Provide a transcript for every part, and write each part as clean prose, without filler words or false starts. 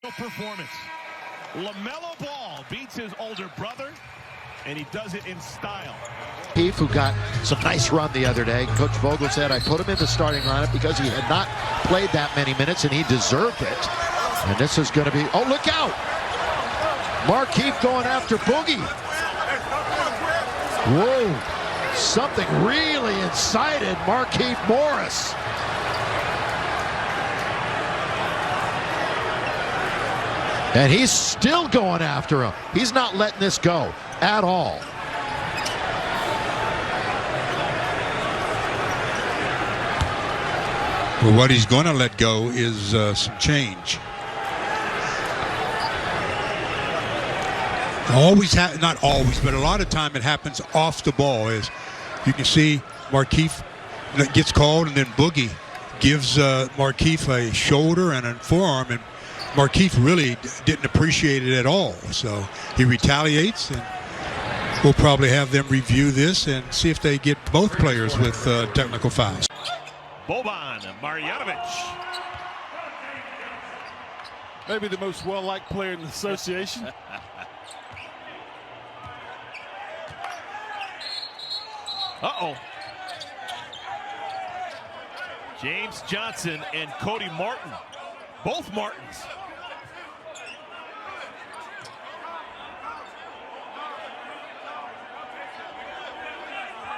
Performance. Lamelo Ball beats his older brother, and he does it in style. Keefe, who got some nice run the other day. Coach Vogel said, I put him in the starting lineup because he had not played that many minutes, and he deserved it. And this is going to be, oh, look out! Keefe going after Boogie. Whoa, something really incited Keefe Morris. And he's still going after him. He's not letting this go at all. Well, what he's going to let go is some change. Not always, but a lot of time it happens off the ball. As you can see, Keefe gets called, and then Boogie gives Keefe a shoulder and a forearm, and Keefe really didn't appreciate it at all. So he retaliates, and we'll probably have them review this and see if they get both players with technical fouls. Boban Marjanovic. Maybe the most well-liked player in the association. Uh-oh. James Johnson and Cody Martin. Both Martins.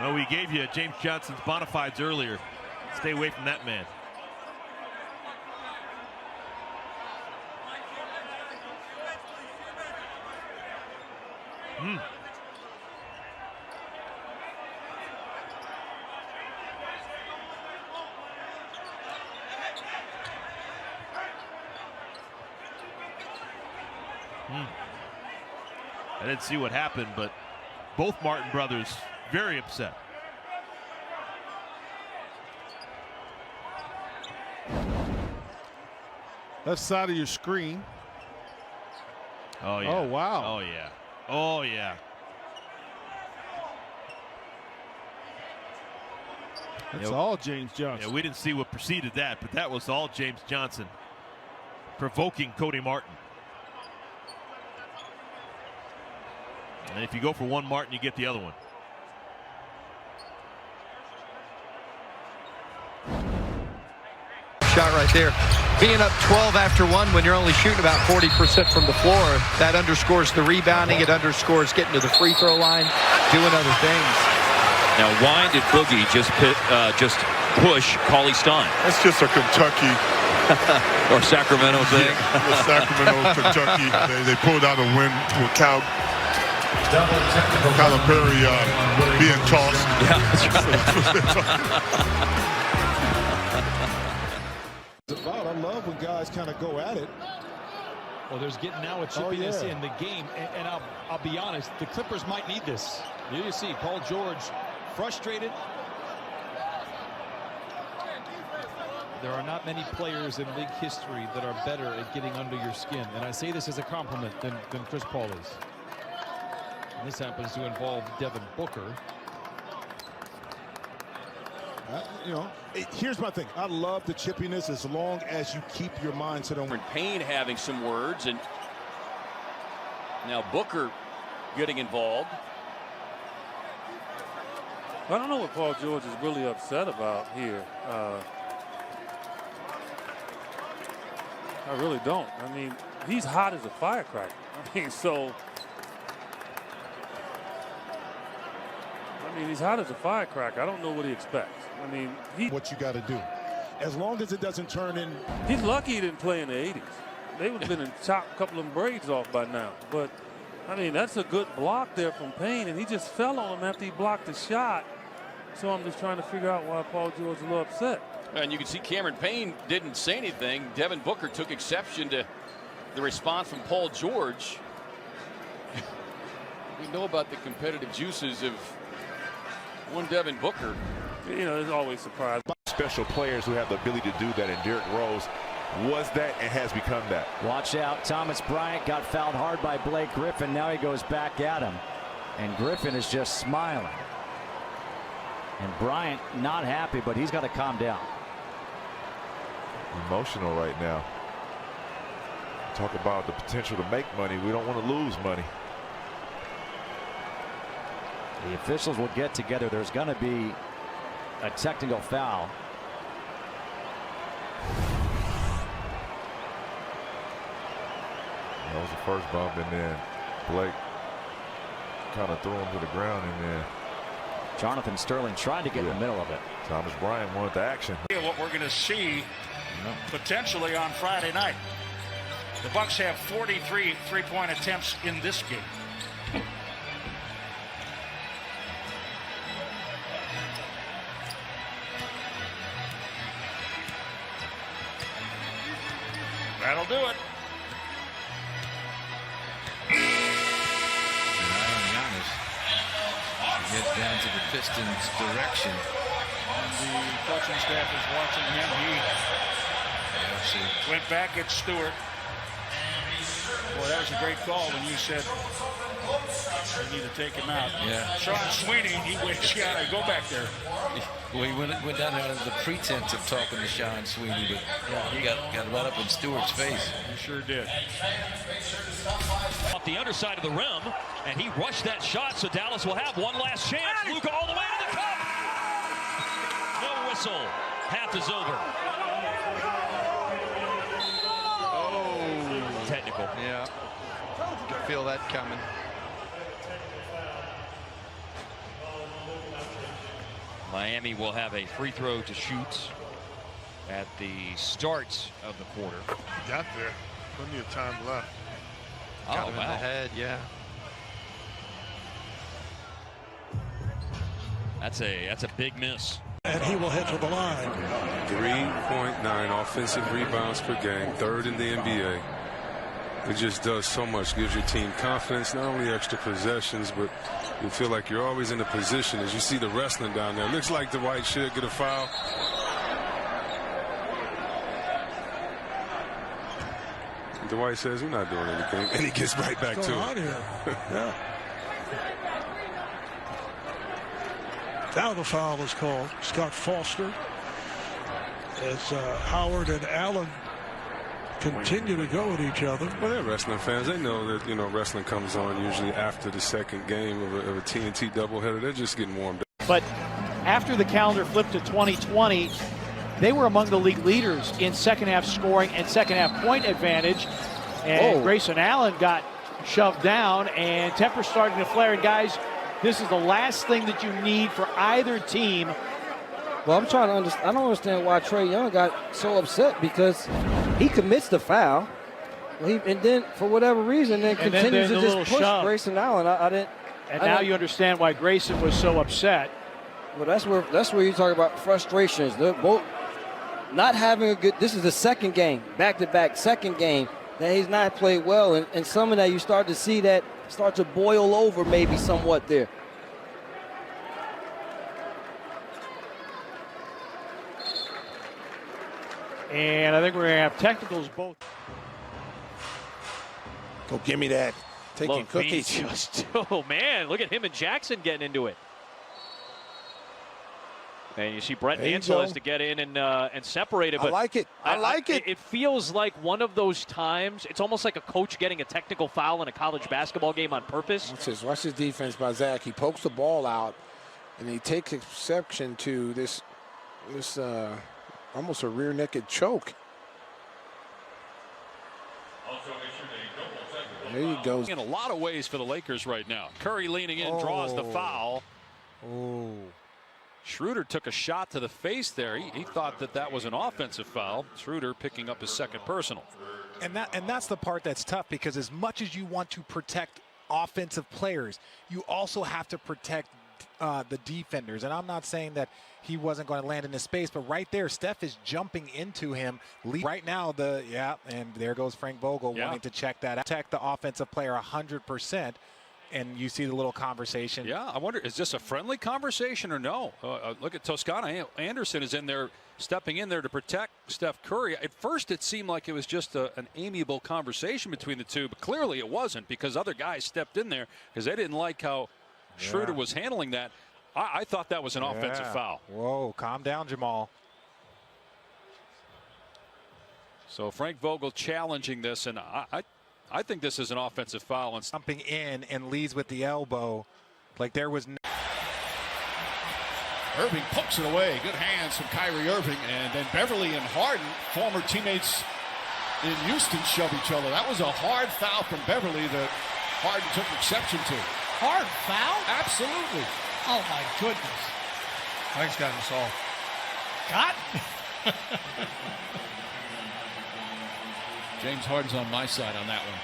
Well, we gave you James Johnson's bona fides earlier. Stay away from that man. I didn't see what happened, but both Martin brothers very upset. Left side of your screen. Oh, yeah. Oh, wow. Oh, yeah. Oh, yeah. That's all James Johnson. Yeah, we didn't see what preceded that, but that was all James Johnson provoking Cody Martin. And if you go for one Martin, you get the other one. Shot right there. Being up 12 after 1 when you're only shooting about 40% from the floor, that underscores the rebounding. It underscores getting to the free throw line, doing other things. Now, why did Boogie just push Cauley Stein? That's just a Kentucky or Sacramento thing. Yeah, Sacramento, Kentucky. They pulled out a win with Calipari being tossed. Yeah, that's right. I love when guys kind of go at it. Well, there's getting now a chippiness in the game, and I'll be honest, the Clippers might need this. Here you see Paul George frustrated. There are not many players in league history that are better at getting under your skin, and I say this as a compliment than Chris Paul is. And this happens to involve Devin Booker. Here's my thing. I love the chippiness as long as you keep your mindset on. Payne having some words, and now Booker getting involved. I don't know what Paul George is really upset about here. I really don't. I mean, he's hot as a firecracker. He's hot as a firecracker. I don't know what he expects. What you got to do. As long as it doesn't turn in. He's lucky he didn't play in the 80s. They would have been and chopped a couple of braids off by now. But, that's a good block there from Payne, and he just fell on him after he blocked the shot. So I'm just trying to figure out why Paul George is a little upset. And you can see Cameron Payne didn't say anything. Devin Booker took exception to the response from Paul George. We know about the competitive juices of one Devin Booker. There's always surprise. Special players who have the ability to do that, and Derrick Rose was that and has become that. Watch out. Thomas Bryant got fouled hard by Blake Griffin. Now he goes back at him. And Griffin is just smiling. And Bryant not happy, but he's got to calm down. Emotional right now. Talk about the potential to make money. We don't want to lose money. The officials will get together. There's going to be a technical foul. That was the first bump, and then Blake kind of threw him to the ground, and then Jonathan Sterling tried to get in the middle of it. Thomas Bryant wanted the action. What we're going to see potentially on Friday night. The Bucks have 43 three-point attempts in this game. That'll do it. Gets down to the Pistons' direction. The coaching staff is watching him. He went back at Stewart. Boy, that was a great call when you said you need to take him out. Yeah. Sean Sweeney, he went, yeah, go back there. Well, he went down there under the pretense of talking to Sean Sweeney, but he got right up in Stewart's face. He sure did. Off the underside of the rim, and he rushed that shot, so Dallas will have one last chance. Luka all the way to the cup. No whistle. Half is over. Oh, technical. Yeah, you can feel that coming. Miami will have a free throw to shoot at the start of the quarter. Got there. Plenty of time left. Got him in the head, yeah. That's a big miss. And he will head to the line. 3.9 offensive rebounds per game, third in the NBA. It just does so much, gives your team confidence, not only extra possessions, but you feel like you're always in a position. As you see the wrestling down there, looks like Dwight should get a foul. Dwight says, we're not doing anything, and he gets right back to it. Yeah. Now the foul is called. Scott Foster, as Howard and Allen continue to go at each other. Well, they're wrestling fans. They know that, you know, wrestling comes on usually after the second game of a TNT doubleheader. They're just getting warmed up. But after the calendar flipped to 2020, they were among the league leaders in second half scoring and second half point advantage. And Grayson Allen got shoved down, and temper starting to flare. And guys, this is the last thing that you need for either team. Well, I'm trying to understand. I don't understand why Trae Young got so upset, because he commits the foul, and then for whatever reason, then continues to just push Grayson Allen. Now you understand why Grayson was so upset. Well, that's where you talk about frustrations. They're both not having a good. This is the second game, back-to-back second game that he's not played well, and some of that you start to see that start to boil over maybe somewhat there. And I think we're going to have technicals both. Go give me that. Taking cookies. Oh, man, look at him and Jackson getting into it. And you see Brett Mansell has to get in and separate it. But I like it. I like it. It feels like one of those times. It's almost like a coach getting a technical foul in a college basketball game on purpose. Watch this defense by Zach. He pokes the ball out, and he takes exception to this almost a rear naked choke. There he goes. In a lot of ways for the Lakers right now. Curry leaning in, draws the foul. Oh. Schroeder took a shot to the face there. He thought that was an offensive foul. Schroeder picking up his second personal. And that's the part that's tough, because as much as you want to protect offensive players, you also have to protect the defenders. And I'm not saying that he wasn't going to land in his space, but right there, Steph is jumping into him. Right now, and there goes Frank Vogel wanting to check that out. Check the offensive player 100%. And you see the little conversation. Yeah, I wonder, is this a friendly conversation or no? Look at Toscana. Anderson is in there, stepping in there to protect Steph Curry. At first, it seemed like it was just an amiable conversation between the two, but clearly it wasn't, because other guys stepped in there because they didn't like how Schroeder was handling that. I thought that was an offensive foul. Whoa, calm down, Jamal. So Frank Vogel challenging this, and I think this is an offensive foul. And jumping in and leads with the elbow, like there was no. Irving pokes it away. Good hands from Kyrie Irving. And then Beverly and Harden, former teammates in Houston, shove each other. That was a hard foul from Beverly that Harden took exception to. Hard foul? Absolutely. Oh, my goodness. Mike's got us all. Got? James Harden's on my side on that one.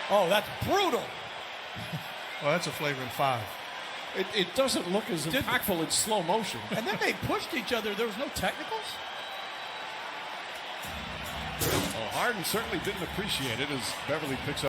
Oh, that's brutal. Well, that's a flagrant 5. It doesn't look as impactful in slow motion. And then they pushed each other. There was no technicals? Well, Harden certainly didn't appreciate it as Beverly picks up.